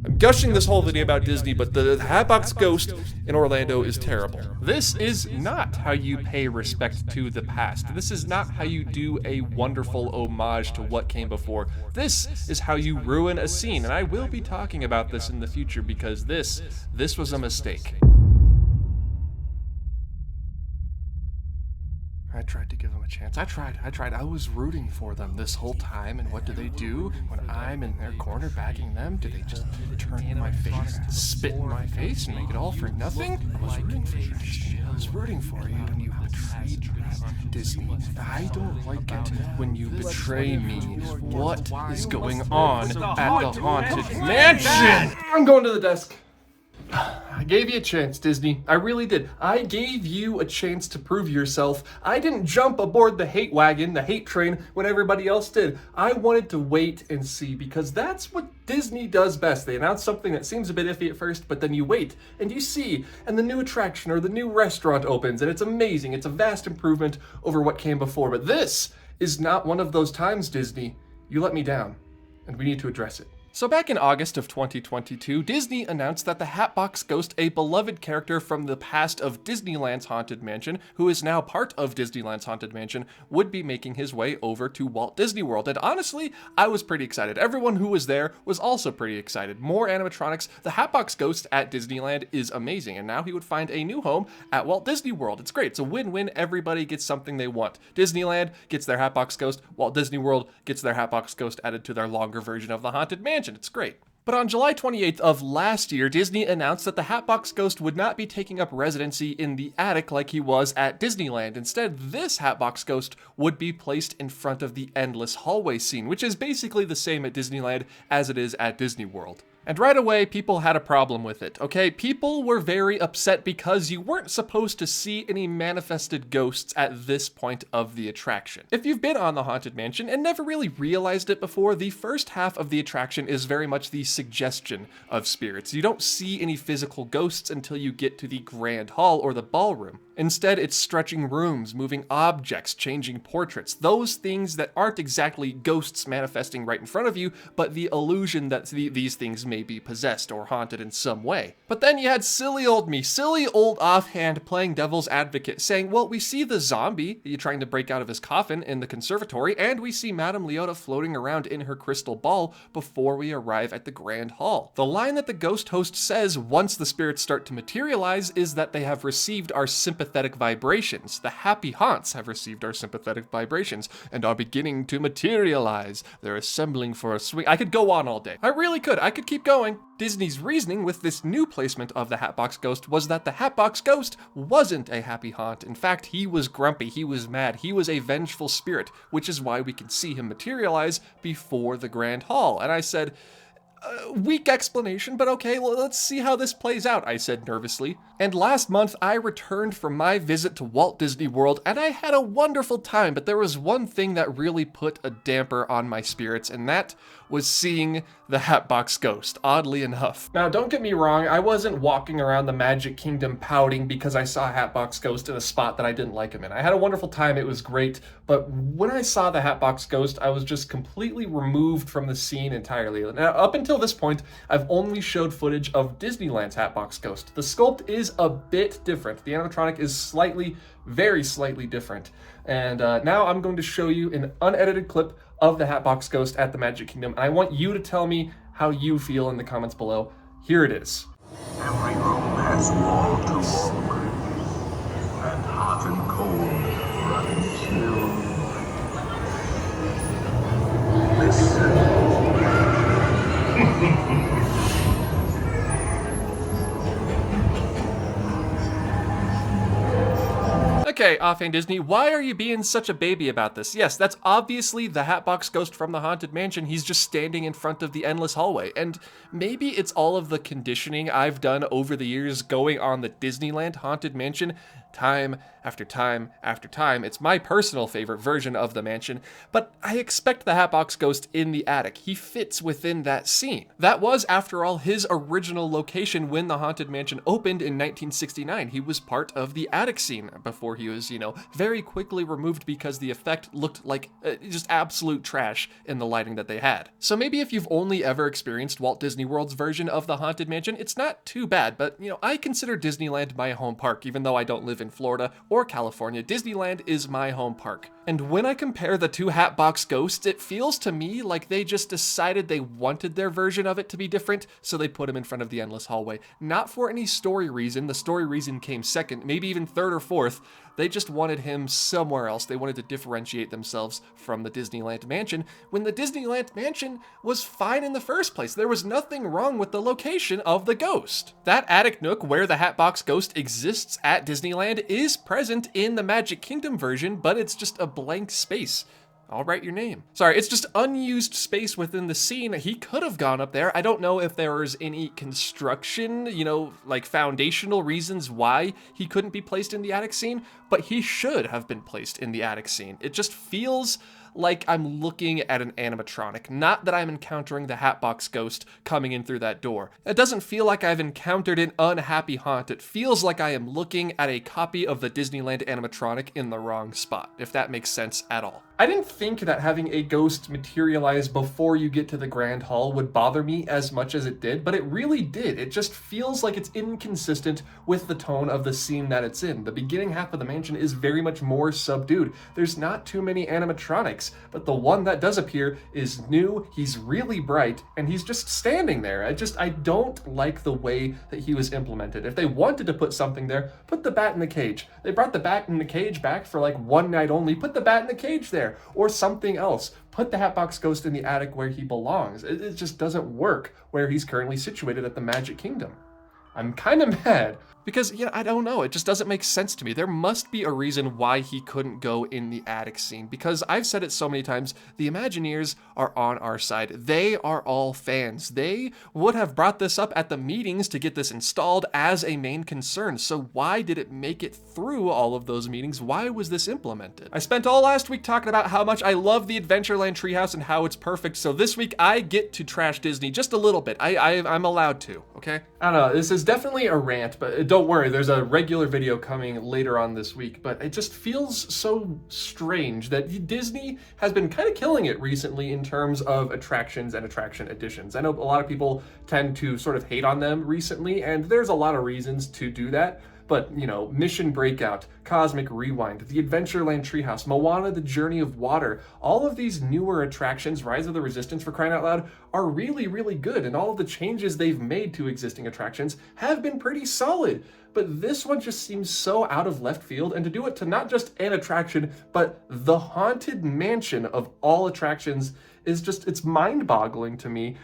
I'm gushing this whole video about Disney, but the Hatbox Ghost in Orlando is terrible. This is not how you pay respect to the past. This is not how you do a wonderful homage to what came before. This is how you ruin a scene, and I will be talking about this in the future because this was a mistake. I tried to give them a chance. I tried. I was rooting for them this whole time, and what do they do when I'm in their corner backing them? Do they just turn in my face, spit in my face, and make it all for nothing? I was rooting for you, Disney. I was rooting for you, and you betrayed me, Disney. I don't like it when you betray me. What is going on at the Haunted Mansion? I'm going to the desk. I gave you a chance, Disney. I really did. I gave you a chance to prove yourself. I didn't jump aboard the hate wagon, the hate train, when everybody else did. I wanted to wait and see because that's what Disney does best. They announce something that seems a bit iffy at first, but then you wait and you see, and the new attraction or the new restaurant opens, and it's amazing. It's a vast improvement over what came before. But this is not one of those times, Disney. You let me down, and we need to address it. So back in August of 2022, Disney announced that the Hatbox Ghost, a beloved character from the past of Disneyland's Haunted Mansion, who is now part of Disneyland's Haunted Mansion, would be making his way over to Walt Disney World. And honestly, I was pretty excited. Everyone who was there was also pretty excited. More animatronics. The Hatbox Ghost at Disneyland is amazing, and now he would find a new home at Walt Disney World. It's great. It's a win-win. Everybody gets something they want. Disneyland gets their Hatbox Ghost. Walt Disney World gets their Hatbox Ghost added to their longer version of the Haunted Mansion. It's great. But on July 28th of last year, Disney announced that the Hatbox Ghost would not be taking up residency in the attic like he was at Disneyland. Instead, this Hatbox Ghost would be placed in front of the endless hallway scene, which is basically the same at Disneyland as it is at Disney World. And right away, people had a problem with it, okay? People were very upset because you weren't supposed to see any manifested ghosts at this point of the attraction. If you've been on the Haunted Mansion and never really realized it before, the first half of the attraction is very much the suggestion of spirits. You don't see any physical ghosts until you get to the Grand Hall or the ballroom. Instead, it's stretching rooms, moving objects, changing portraits, those things that aren't exactly ghosts manifesting right in front of you, but the illusion that these things may be possessed or haunted in some way. But then you had silly old me, silly old offhand playing devil's advocate, saying, well, we see the zombie trying to break out of his coffin in the conservatory, and we see Madame Leota floating around in her crystal ball before we arrive at the Grand Hall. The line that the ghost host says once the spirits start to materialize is that they have received our sympathetic vibrations. The happy haunts have received our sympathetic vibrations and are beginning to materialize. They're assembling for a swing. I could go on all day. I really could. I could keep going. Disney's reasoning with this new placement of the Hatbox Ghost was that the Hatbox Ghost wasn't a happy haunt. In fact, he was grumpy, he was mad, he was a vengeful spirit, which is why we can see him materialize before the Grand Hall. And I said, weak explanation, but okay, well, let's see how this plays out, I said nervously. And last month, I returned from my visit to Walt Disney World, and I had a wonderful time, but there was one thing that really put a damper on my spirits, and that was seeing the Hatbox Ghost, oddly enough. Now, don't get me wrong, I wasn't walking around the Magic Kingdom pouting because I saw Hatbox Ghost in a spot that I didn't like him in. I had a wonderful time, it was great, but when I saw the Hatbox Ghost, I was just completely removed from the scene entirely. Now, up until this point, I've only showed footage of Disneyland's Hatbox Ghost. The sculpt is a bit different. The animatronic is slightly, very slightly different. And now I'm going to show you an unedited clip of the Hatbox Ghost at the Magic Kingdom. And I want you to tell me how you feel in the comments below. Here it is. Every room has wall-to-wall curtains, and hot and cold, running chill. Listen. Okay, offhand Disney, why are you being such a baby about this? Yes, that's obviously the Hatbox Ghost from the Haunted Mansion. He's just standing in front of the endless hallway. And maybe it's all of the conditioning I've done over the years going on the Disneyland Haunted Mansion. time after time after time. It's my personal favorite version of the mansion, but I expect the Hatbox Ghost in the attic. He fits within that scene. That was, after all, his original location when the Haunted Mansion opened in 1969. He was part of the attic scene before he was, very quickly removed because the effect looked like just absolute trash in the lighting that they had. So maybe if you've only ever experienced Walt Disney World's version of the Haunted Mansion, it's not too bad, but I consider Disneyland my home park. Even though I don't live in Florida or California, Disneyland is my home park. And when I compare the two Hatbox Ghosts, it feels to me like they just decided they wanted their version of it to be different, so they put him in front of the Endless Hallway. Not for any story reason. The story reason came second, maybe even third or fourth. They just wanted him somewhere else. They wanted to differentiate themselves from the Disneyland Mansion, when the Disneyland Mansion was fine in the first place. There was nothing wrong with the location of the ghost. That attic nook where the Hatbox Ghost exists at Disneyland is present in the Magic Kingdom version, but it's just a blank space. I'll write your name. Sorry, it's just unused space within the scene. He could have gone up there. I don't know if there was any construction, like foundational reasons why he couldn't be placed in the attic scene, but he should have been placed in the attic scene. It just feels like I'm looking at an animatronic, not that I'm encountering the Hatbox Ghost coming in through that door. It doesn't feel like I've encountered an unhappy haunt. It feels like I am looking at a copy of the Disneyland animatronic in the wrong spot, if that makes sense at all. I didn't think that having a ghost materialize before you get to the Grand Hall would bother me as much as it did, but it really did. It just feels like it's inconsistent with the tone of the scene that it's in. The beginning half of the mansion is very much more subdued. There's not too many animatronics, but the one that does appear is new, he's really bright, and he's just standing there. I don't like the way that he was implemented. If they wanted to put something there, put the bat in the cage. They brought the bat in the cage back for like one night only. Put the bat in the cage there. Or something else. Put the Hatbox Ghost in the attic where he belongs. It just doesn't work where he's currently situated at the Magic Kingdom. I'm kind of mad because, I don't know. It just doesn't make sense to me. There must be a reason why he couldn't go in the attic scene, because I've said it so many times, the Imagineers are on our side. They are all fans. They would have brought this up at the meetings to get this installed as a main concern. So why did it make it through all of those meetings? Why was this implemented? I spent all last week talking about how much I love the Adventureland treehouse and how it's perfect. So this week I get to trash Disney just a little bit. I'm allowed to, okay? I don't know. This is definitely a rant, but don't worry, there's a regular video coming later on this week, but it just feels so strange that Disney has been kind of killing it recently in terms of attractions and attraction additions. I know a lot of people tend to sort of hate on them recently, and there's a lot of reasons to do that. But, Mission Breakout, Cosmic Rewind, the Adventureland Treehouse, Moana, The Journey of Water, all of these newer attractions, Rise of the Resistance for crying out loud, are really, really good. And all of the changes they've made to existing attractions have been pretty solid. But this one just seems so out of left field, and to do it to not just an attraction, but the Haunted Mansion of all attractions is just, it's mind-boggling to me.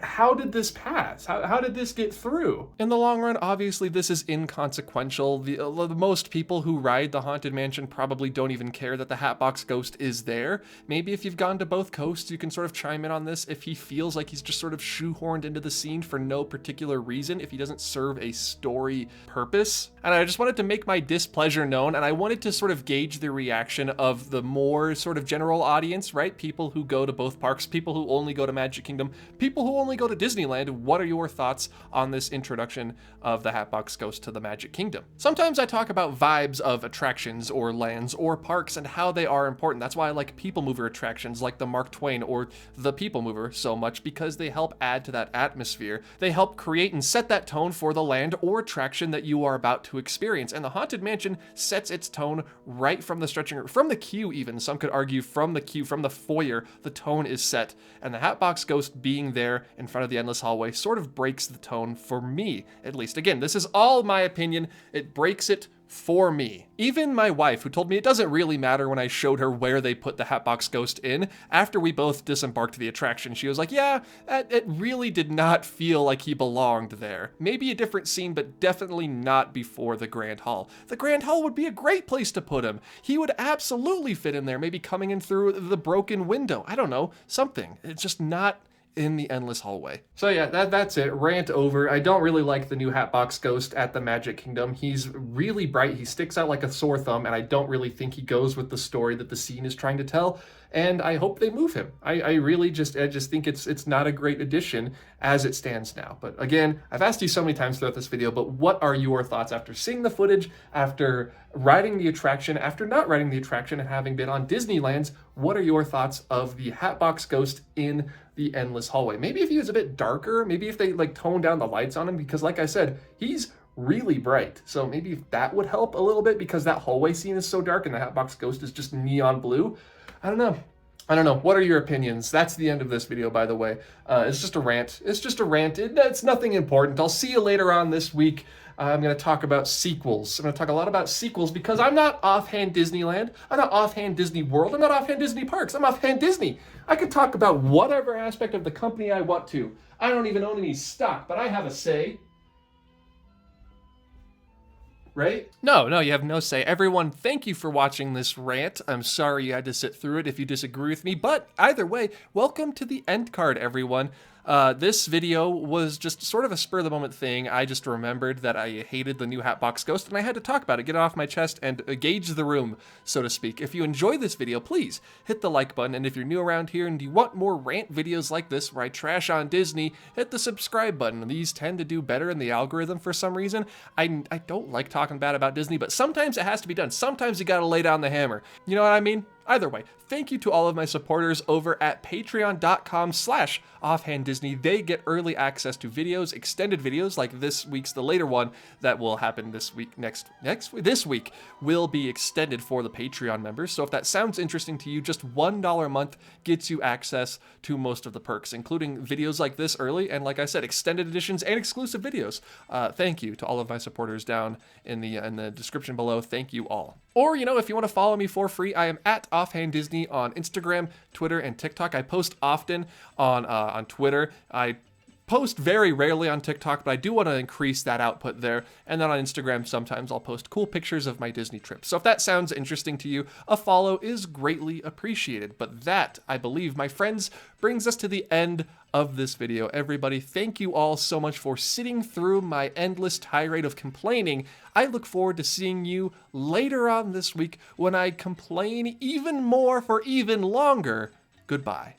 How did this pass? How did this get through? In the long run, obviously this is inconsequential. The most people who ride the Haunted Mansion probably don't even care that the Hatbox Ghost is there. Maybe if you've gone to both coasts, you can sort of chime in on this if he feels like he's just sort of shoehorned into the scene for no particular reason, if he doesn't serve a story purpose. And I just wanted to make my displeasure known, and I wanted to sort of gauge the reaction of the more sort of general audience, right? People who go to both parks, people who only go to Magic Kingdom, people who only go to Disneyland. What are your thoughts on this introduction of the Hatbox Ghost to the Magic Kingdom? Sometimes I talk about vibes of attractions or lands or parks and how they are important. That's why I like people mover attractions like the Mark Twain or the People Mover so much, because they help add to that atmosphere. They help create and set that tone for the land or attraction that you are about to experience. And the Haunted Mansion sets its tone right from the stretching room, from the queue even. Some could argue from the queue, from the foyer, the tone is set. And the Hatbox Ghost being there in front of the Endless Hallway sort of breaks the tone for me, at least. Again, this is all my opinion. It breaks it for me. Even my wife, who told me it doesn't really matter when I showed her where they put the Hatbox Ghost in, after we both disembarked the attraction, she was like, yeah, it really did not feel like he belonged there. Maybe a different scene, but definitely not before the Grand Hall. The Grand Hall would be a great place to put him. He would absolutely fit in there, maybe coming in through the broken window. I don't know, something. It's just not in the endless hallway. So yeah, that's it. Rant over. I don't really like the new Hatbox Ghost at the Magic Kingdom. He's really bright. He sticks out like a sore thumb, and I don't really think he goes with the story that the scene is trying to tell. And I hope they move him. I really just think it's not a great addition as it stands now. But again, I've asked you so many times throughout this video, but what are your thoughts after seeing the footage, after riding the attraction, after not riding the attraction and having been on Disneyland's? What are your thoughts of the Hatbox Ghost in the endless hallway? Maybe if he was a bit darker, maybe if they like tone down the lights on him, because like I said, he's really bright. So maybe if that would help a little bit, because that hallway scene is so dark and the Hatbox Ghost is just neon blue. I don't know. What are your opinions? That's the end of this video, by the way. It's just a rant. It's nothing important. I'll see you later on this week. I'm going to talk about sequels. I'm going to talk a lot about sequels because I'm not offhand Disneyland. I'm not offhand Disney World. I'm not offhand Disney Parks. I'm offhand Disney. I can talk about whatever aspect of the company I want to. I don't even own any stock, but I have a say. Right? No, you have no say. Everyone, thank you for watching this rant. I'm sorry you had to sit through it if you disagree with me, but either way, welcome to the end card, everyone. This video was just sort of a spur-of-the-moment thing. I just remembered that I hated the new Hatbox Ghost, and I had to talk about it, get it off my chest, and gauge the room, so to speak. If you enjoyed this video, please hit the like button, and if you're new around here and you want more rant videos like this where I trash on Disney, hit the subscribe button. These tend to do better in the algorithm for some reason. I don't like talking bad about Disney, but sometimes it has to be done. Sometimes you gotta lay down the hammer. You know what I mean? Either way, thank you to all of my supporters over at patreon.com/offhanddisney. They get early access to videos, extended videos like this week's, the later one that will happen this week, this week will be extended for the Patreon members. So if that sounds interesting to you, just $1 a month gets you access to most of the perks, including videos like this early, and like I said, extended editions and exclusive videos. Thank you to all of my supporters down in the description below. Thank you all. Or, you know, if you want to follow me for free, I am at Offhand Disney on Instagram, Twitter, and TikTok. I post often on Twitter. I post very rarely on TikTok, but I do want to increase that output there. And then on Instagram, sometimes I'll post cool pictures of my Disney trips. So if that sounds interesting to you, a follow is greatly appreciated. But that, I believe, my friends, brings us to the end of this video. Everybody, thank you all so much for sitting through my endless tirade of complaining. I look forward to seeing you later on this week when I complain even more for even longer. Goodbye.